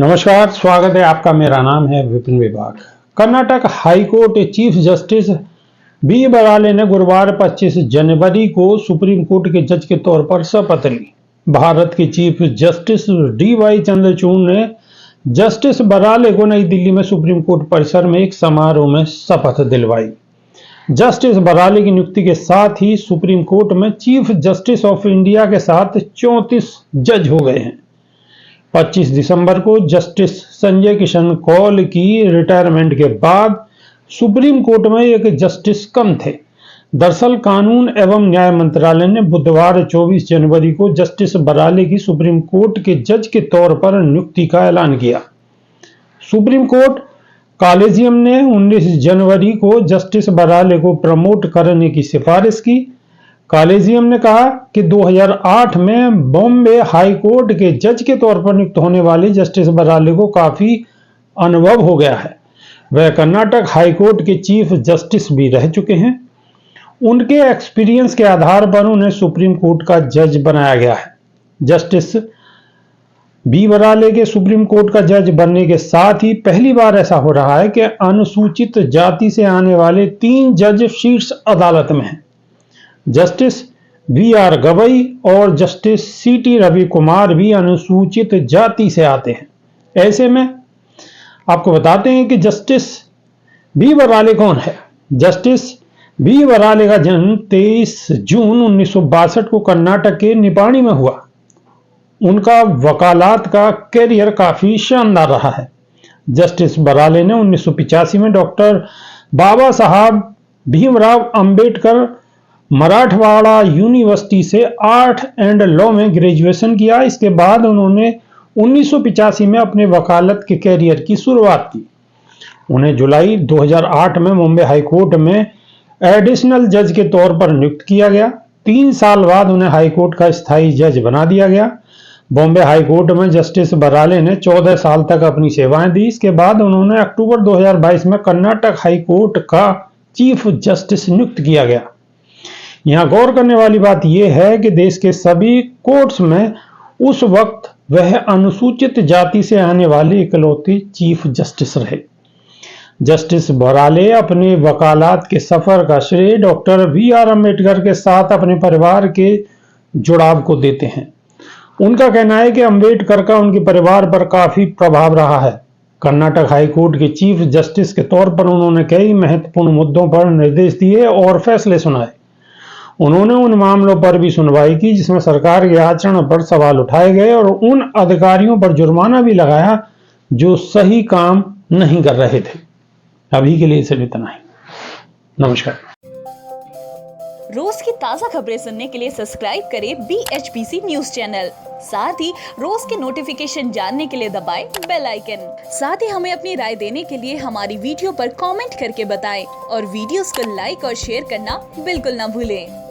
नमस्कार, स्वागत है आपका। मेरा नाम है विपिन विभाग। Karnataka high court chief justice B Varale ने गुरुवार 25 जनवरी को सुप्रीम कोर्ट के जज के तौर पर शपथ ली। भारत के चीफ जस्टिस डी.वाई. चंद्रचूड़ ने जस्टिस बराले को नई दिल्ली में सुप्रीम कोर्ट परिसर में एक समारोह में शपथ दिलवाई। जस्टिस बराले की नियुक्ति के साथ ही सुप्रीम कोर्ट में चीफ जस्टिस ऑफ इंडिया के साथ 34 जज हो गए हैं। 25 दिसंबर को जस्टिस संजय किशन कौल की रिटायरमेंट के बाद सुप्रीम कोर्ट में एक जस्टिस कम थे। दरअसल कानून एवं न्याय मंत्रालय ने बुधवार 24 जनवरी को जस्टिस बराले की सुप्रीम कोर्ट के जज के तौर पर नियुक्ति का ऐलान किया। सुप्रीम कोर्ट कॉलेजियम ने 19 जनवरी को जस्टिस बराले को प्रमोट करने की सिफारिश की। कॉलेजियम ने कहा कि 2008 में बॉम्बे हाई कोर्ट के जज के तौर पर नियुक्त होने वाले जस्टिस बराले को काफी अनुभव हो गया है। वह कर्नाटक हाई कोर्ट के चीफ जस्टिस भी रह चुके हैं। उनके एक्सपीरियंस के आधार पर उन्हें सुप्रीम कोर्ट का जज बनाया गया है। जस्टिस बी बराले के सुप्रीम कोर्ट का जज बनने के साथ ही पहली बार ऐसा हो रहा है कि अनुसूचित जाति से आने वाले 3 जज शीर्ष अदालत में हैं। Justice B R. गवई और जस्टिस सी.टी. रवि कुमार भी अनुसूचित जाति से आते हैं। ऐसे में आपको बताते हैं कि जस्टिस बी बराले कौन है। जस्टिस बी बराले का जन्म 23 जून 1962 को कर्नाटक के निपाणी में हुआ। उनका वकालत का कैरियर काफी शानदार रहा है। जस्टिस बराले ने 1985 में डॉक्टर बाबा साहब भीमराव अंबेडकर मराठवाड़ा यूनिवर्सिटी से आर्ट एंड लॉ में ग्रेजुएशन किया। इसके बाद उन्होंने 1985 में अपने वकालत के कैरियर की शुरुआत की। उन्हें जुलाई 2008 में मुंबई हाई कोर्ट में एडिशनल जज के तौर पर नियुक्त किया गया। 3 साल बाद उन्हें हाई कोर्ट का स्थायी जज बना दिया गया। बॉम्बे हाई कोर्ट में जस्टिस बराले ने 14 साल तक अपनी सेवाएं दी। इसके बाद उन्होंने अक्टूबर 2022 में कर्नाटक हाई कोर्ट का चीफ जस्टिस नियुक्त किया गया। यहाँ गौर करने वाली बात यह है कि देश के सभी कोर्ट्स में उस वक्त वह अनुसूचित जाति से आने वाले इकलौते चीफ जस्टिस रहे। जस्टिस बराले अपने वकालत के सफर का श्रेय डॉक्टर बी.आर. अंबेडकर के साथ अपने परिवार के जुड़ाव को देते हैं। उनका कहना है कि अंबेडकर का उनके परिवार पर काफी प्रभाव रहा है। कर्नाटक हाई कोर्ट के चीफ जस्टिस के तौर पर उन्होंने कई महत्वपूर्ण मुद्दों पर निर्देश दिए और फैसले सुनाए। उन्होंने उन मामलों पर भी सुनवाई की जिसमें सरकार के आचरण पर सवाल उठाए गए और उन अधिकारियों पर जुर्माना भी लगाया जो सही काम नहीं कर रहे थे। अभी के लिए सिर्फ इतना ही। नमस्कार। रोज की ताजा खबरें सुनने के लिए सब्सक्राइब करें BHPC न्यूज चैनल। साथ ही रोज के नोटिफिकेशन जानने के लिए दबाएं बेल आइकन। साथ ही हमें अपनी राय देने के लिए हमारी वीडियो पर कमेंट करके बताएं और वीडियोस को लाइक और शेयर करना बिल्कुल ना भूलें।